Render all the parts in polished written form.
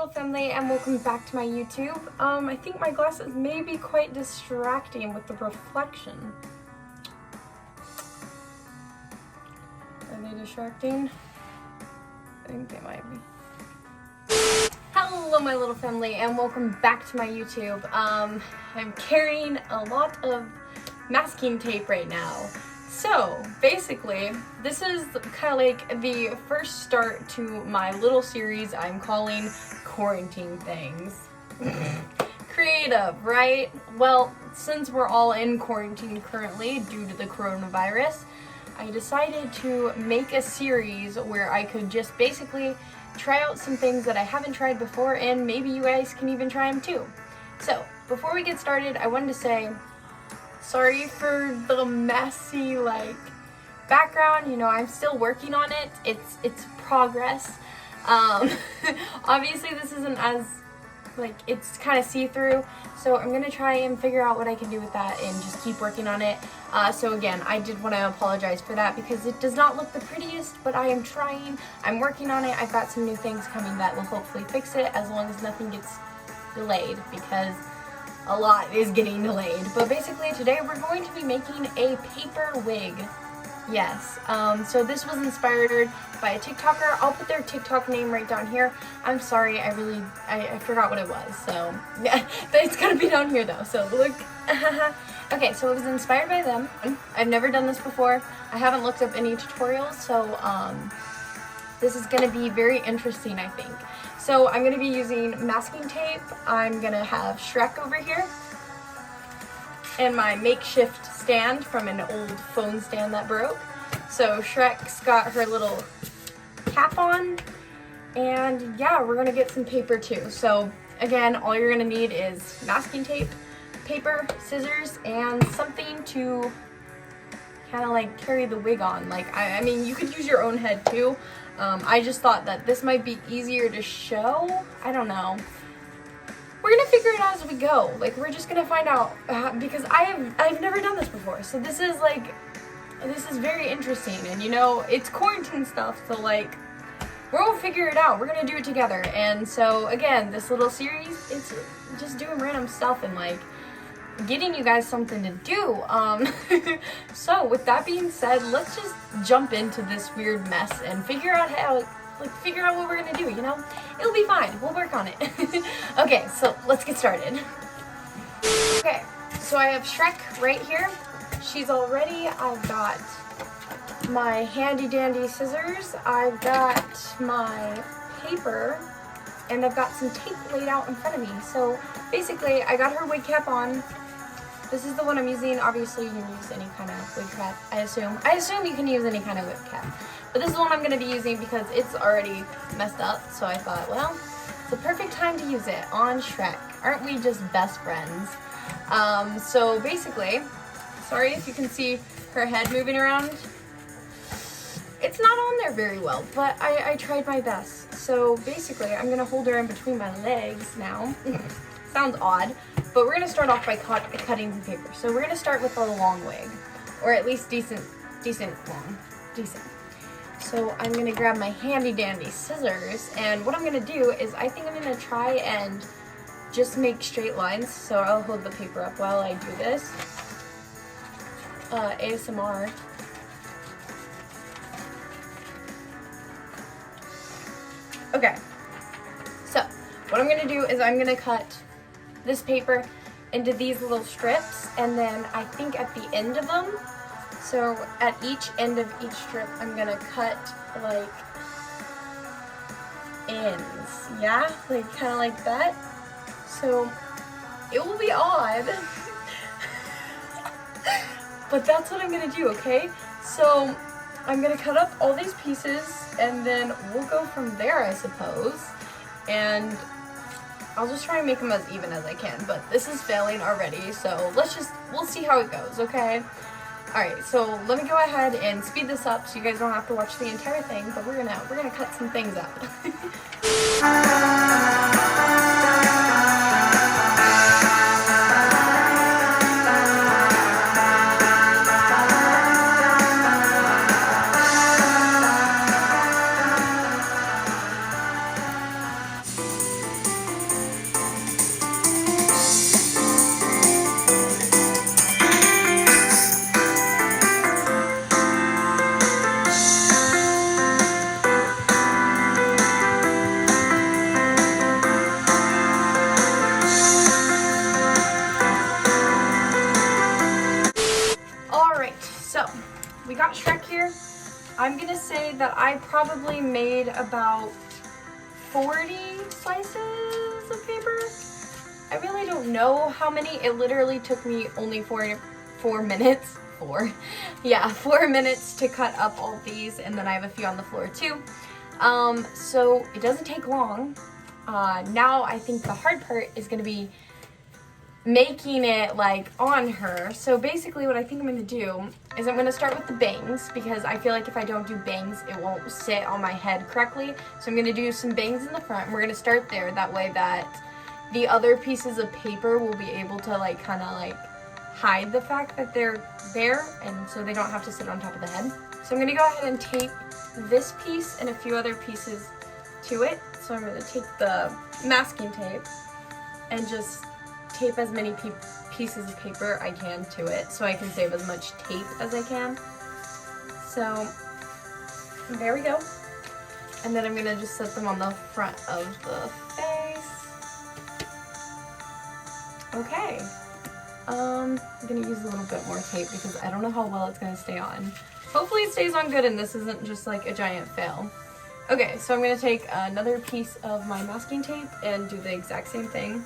little family, and welcome back to my YouTube. I think my glasses may be quite distracting with the reflection. Are they distracting? I think they might be. Hello my little family, and welcome back to my YouTube. I'm carrying a lot of masking tape right now. So basically, this is kind of like the first start to my little series I'm calling Quarantine Things. Creative, right? Well, since we're all in quarantine currently due to the coronavirus, I decided to make a series where I could just basically try out some things that I haven't tried before, and maybe you guys can even try them too. So before we get started, I wanted to say sorry for the messy background. You know, I'm still working on it. It's progress. Obviously this isn't as it's kind of see-through, so I'm gonna try and figure out what I can do with that and just keep working on it. So again, I did want to apologize for that because it does not look the prettiest, but I am trying. I'm working on it. I've got some new things coming that will hopefully fix it, as long as nothing gets delayed, because a lot is getting delayed. But basically today we're going to be making a paper wig. Yes, so this was inspired by a TikToker. I'll put their TikTok name right down here. I'm sorry, I forgot what it was, so yeah, it's gonna be down here though, so look. Okay, so it was inspired by them. I've never done this before. I haven't looked up any tutorials, so this is gonna be very interesting, I think. So I'm gonna be using masking tape. I'm gonna have Shrek over here, and my makeshift stand from an old phone stand that broke. So Shrek's got her little cap on, and yeah, we're gonna get some paper too. So again, all you're gonna need is masking tape, paper, scissors, and something to kind of carry the wig on. I mean, you could use your own head too. I just thought that this might be easier to show. I don't know. We're gonna figure it out as we go. We're just gonna find out because I've never done this before. So this is very interesting, and you know, it's quarantine stuff. So we're gonna figure it out. We're gonna do it together. And so again, this little series, it's just doing random stuff and getting you guys something to do. So with that being said, let's just jump into this weird mess and figure out what we're gonna do, you know? It'll be fine, we'll work on it. Okay, so let's get started. Okay, so I have Shrek right here. She's all ready. I've got my handy dandy scissors, I've got my paper, and I've got some tape laid out in front of me. So basically, I got her wig cap on. This is the one I'm using. Obviously, you can use any kind of wig cap, I assume. I assume you can use any kind of wig cap. But this is the one I'm going to be using because it's already messed up. So I thought, well, it's the perfect time to use it on Shrek. Aren't we just best friends? So basically, sorry if you can see her head moving around. It's not on there very well, but I tried my best. So basically, I'm going to hold her in between my legs now. Sounds odd, but we're going to start off by cutting some paper. So we're going to start with a long wig, or at least decent long. So I'm going to grab my handy dandy scissors, and what I'm going to do is I think I'm going to try and just make straight lines. So I'll hold the paper up while I do this. ASMR. Okay, so what I'm going to do is I'm going to cut this paper into these little strips, and then I think at the end of them, so at each end of each strip, I'm gonna cut ends, yeah, kind of like that. So it will be odd, but that's what I'm gonna do. Okay, so I'm gonna cut up all these pieces, and then we'll go from there, I suppose. And I'll just try and make them as even as I can, but this is failing already, so we'll see how it goes, okay? Alright, so let me go ahead and speed this up so you guys don't have to watch the entire thing, but we're gonna cut some things up. say that I probably made about 40 slices of paper. I really don't know how many. It literally took me only 4 minutes. 4 minutes to cut up all these, and then I have a few on the floor too. So it doesn't take long. Now I think the hard part is gonna be making it like on her. So basically what I think I'm gonna do is I'm gonna start with the bangs, because I feel like if I don't do bangs it won't sit on my head correctly. So I'm gonna do some bangs in the front, and we're gonna start there. That way that the other pieces of paper will be able to like kind of like hide the fact that they're there, and so they don't have to sit on top of the head. So I'm gonna go ahead and tape this piece and a few other pieces to it. So I'm gonna take the masking tape and just tape as many pieces of paper I can to it so I can save as much tape as I can. So there we go. And then I'm gonna just set them on the front of the face. Okay. I'm gonna use a little bit more tape because I don't know how well it's gonna stay on. Hopefully it stays on good and this isn't just like a giant fail. Okay, so I'm gonna take another piece of my masking tape and do the exact same thing.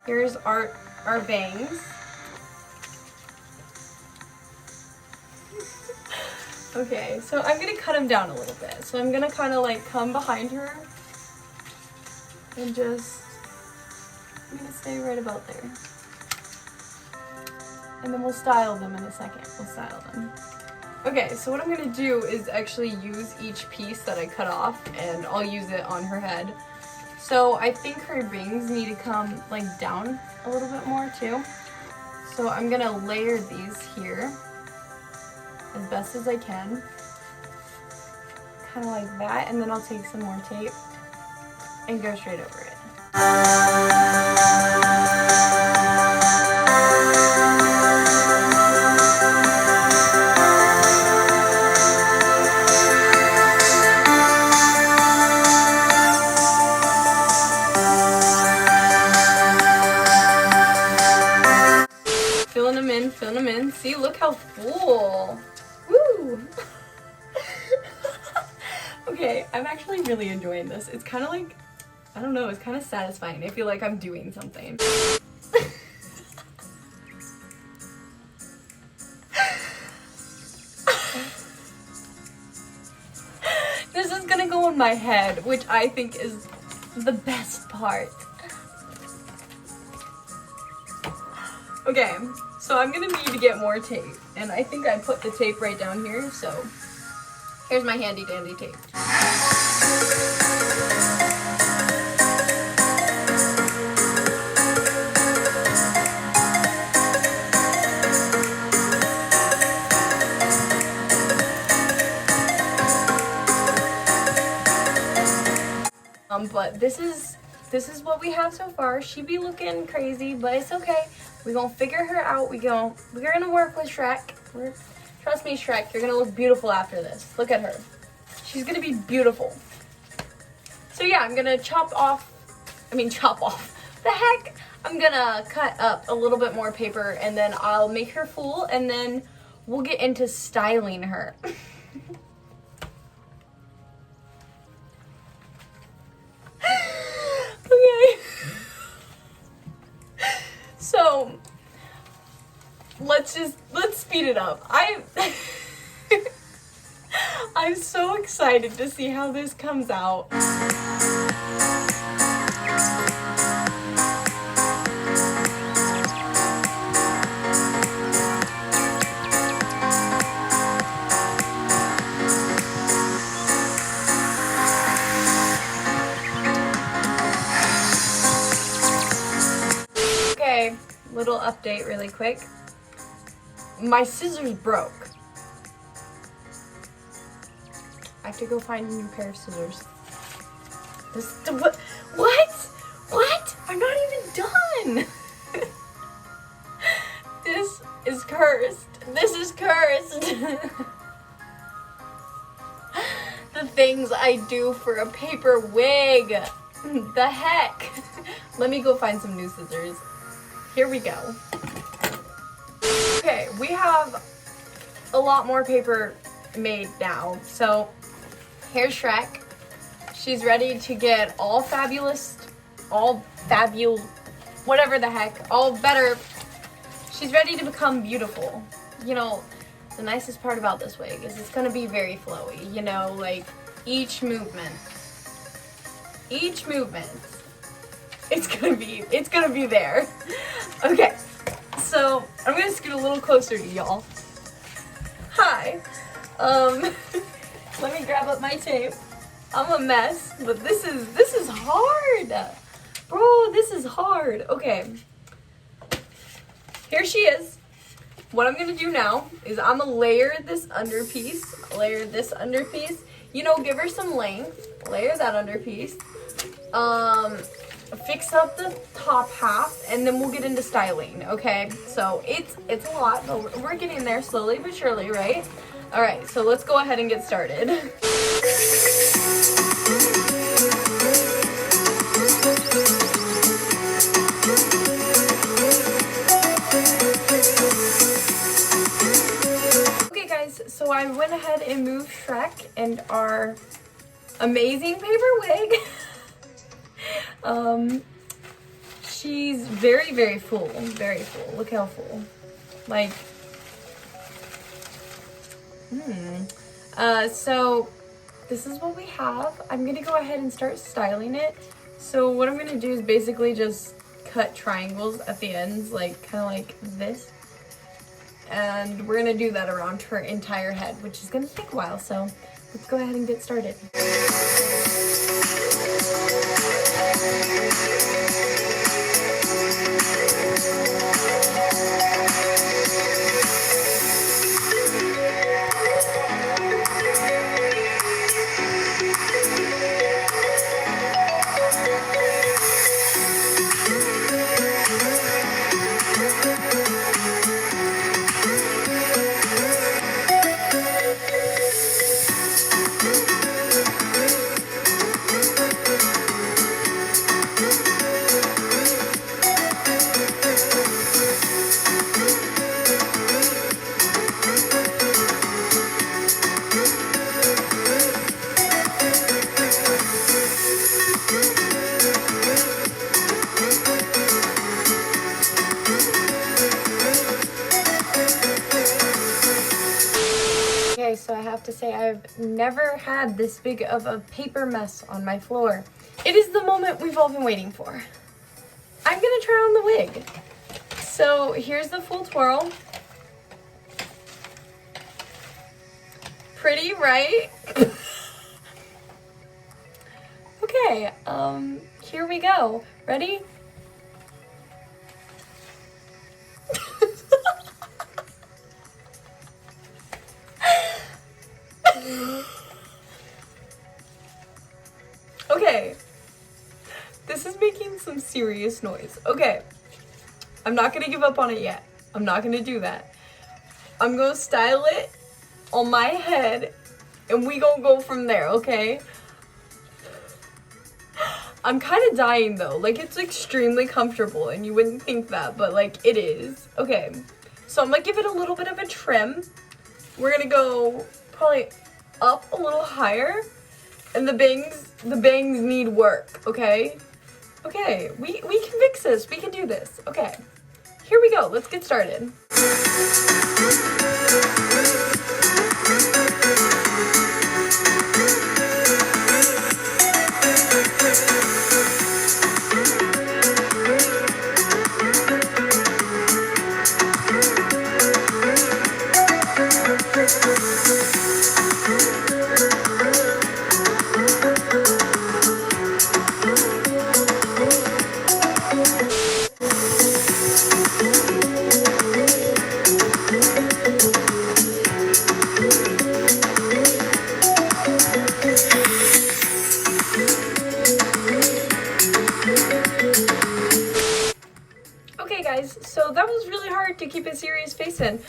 Here's our bangs. Okay, so I'm gonna cut them down a little bit. So I'm gonna kind of like come behind her and just, I'm gonna stay right about there. And then we'll style them in a second. We'll style them. Okay, so what I'm gonna do is actually use each piece that I cut off, and I'll use it on her head. So I think her bangs need to come like down a little bit more too. So I'm gonna layer these here as best as I can. Kind of like that, and then I'll take some more tape and go straight over it. Filling them in. See, look how full. Woo! Okay, I'm actually really enjoying this. It's kind of like, I don't know, it's kind of satisfying. I feel like I'm doing something. This is gonna go on my head, which I think is the best part. Okay, so I'm gonna need to get more tape, and I think I put the tape right down here, so here's my handy dandy tape. But this is what we have so far. She be looking crazy, but it's okay. We're gonna figure her out. We're gonna work with Shrek. Trust me, Shrek, you're gonna look beautiful after this. Look at her. She's gonna be beautiful. So yeah, I'm gonna chop off. The heck? I'm gonna cut up a little bit more paper, and then I'll make her full, and then we'll get into styling her. Okay. So let's speed it up. I'm so excited to see how this comes out. Okay, little update really quick. My scissors broke. I have to go find a new pair of scissors. What? I'm not even done. This is cursed. the things I do for a paper wig. The heck? Let me go find some new scissors. Here we go. Okay, we have a lot more paper made now. So here's Shrek. She's ready to get all fabulous, whatever the heck, all better. She's ready to become beautiful. You know, the nicest part about this wig is it's gonna be very flowy. You know, like each movement, it's gonna be there. Okay, so I'm gonna scoot a little closer to y'all. Hi. Let me grab up my tape. I'm a mess, but this is hard. Bro, this is hard. Okay. Here she is. What I'm gonna do now is I'm gonna layer this underpiece. You know, give her some length. Layer that underpiece. Fix up the top half, and then we'll get into styling, okay? So it's a lot, but we're getting there slowly but surely, right? All right, so let's go ahead and get started. Okay guys, so I went ahead and moved Shrek and our amazing paper wig. She's very, very full. Very full. Look how full. Like, so this is what we have. I'm gonna go ahead and start styling it. So what I'm gonna do is basically just cut triangles at the ends, like kind of like this. And we're gonna do that around her entire head, which is gonna take a while. So let's go ahead and get started. Okay, so I have to say I've never had this big of a paper mess on my floor. It is the moment we've all been waiting for. I'm gonna try on the wig. So here's the full twirl. Pretty, right? Okay, here we go. Ready? Okay, this is making some serious noise. Okay, I'm not gonna give up on it yet. I'm not gonna do that. I'm gonna style it on my head and we gonna go from there, okay? I'm kind of dying though. Like, it's extremely comfortable and you wouldn't think that, but like it is. Okay, so I'm gonna give it a little bit of a trim. We're gonna go probably up a little higher, and the bangs need work, okay? Okay, we can fix this. We can do this. Okay, here we go. Let's get started. Okay guys, so that was really hard to keep a serious face in.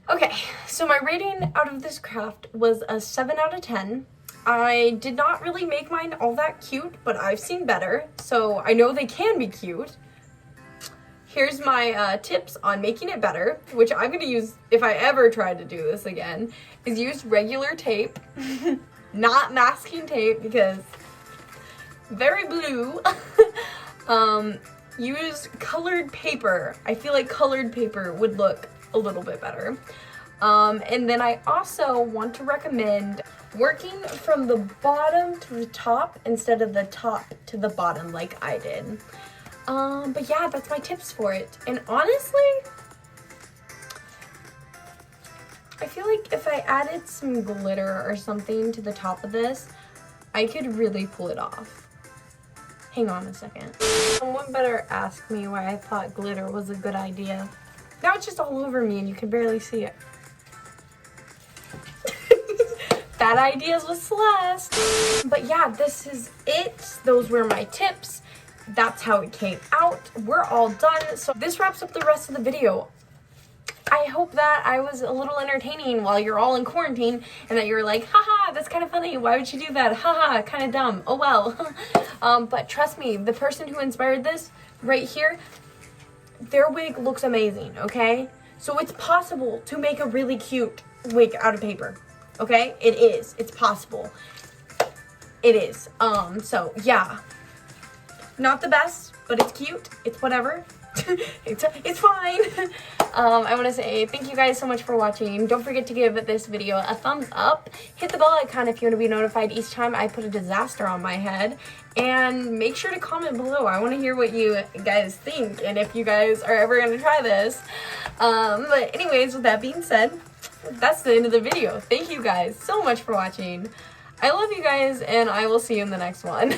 Okay, So my rating out of this craft was a 7 out of 10. I did not really make mine all that cute, but I've seen better, so I know they can be cute. Here's my tips on making it better, which I'm going to use if I ever try to do this again, is use regular tape, not masking tape because very blue. Use colored paper. I feel like colored paper would look a little bit better. And then I also want to recommend working from the bottom to the top instead of the top to the bottom like I did. But yeah, that's my tips for it. And honestly, I feel like if I added some glitter or something to the top of this, I could really pull it off. Hang on a second. Someone better ask me why I thought glitter was a good idea. Now it's just all over me and you can barely see it. Bad ideas with Celeste. But yeah, this is it. Those were my tips. That's how it came out. We're all done. So this wraps up the rest of the video. I hope that I was a little entertaining while you're all in quarantine and that you're like, haha, that's kind of funny. Why would you do that? Haha, kind of dumb. Oh well. But trust me, the person who inspired this right here, their wig looks amazing, okay? So it's possible to make a really cute wig out of paper, okay? It is. It's possible. It is. So yeah. Not the best, but it's cute. It's whatever. It's fine. I want to say thank you guys so much for watching. Don't forget to give this video a thumbs up. Hit the bell icon if you want to be notified each time I put a disaster on my head. And make sure to comment below. I want to hear what you guys think and if you guys are ever going to try this. But anyways, with that being said, that's the end of the video. Thank you guys so much for watching. I love you guys and I will see you in the next one.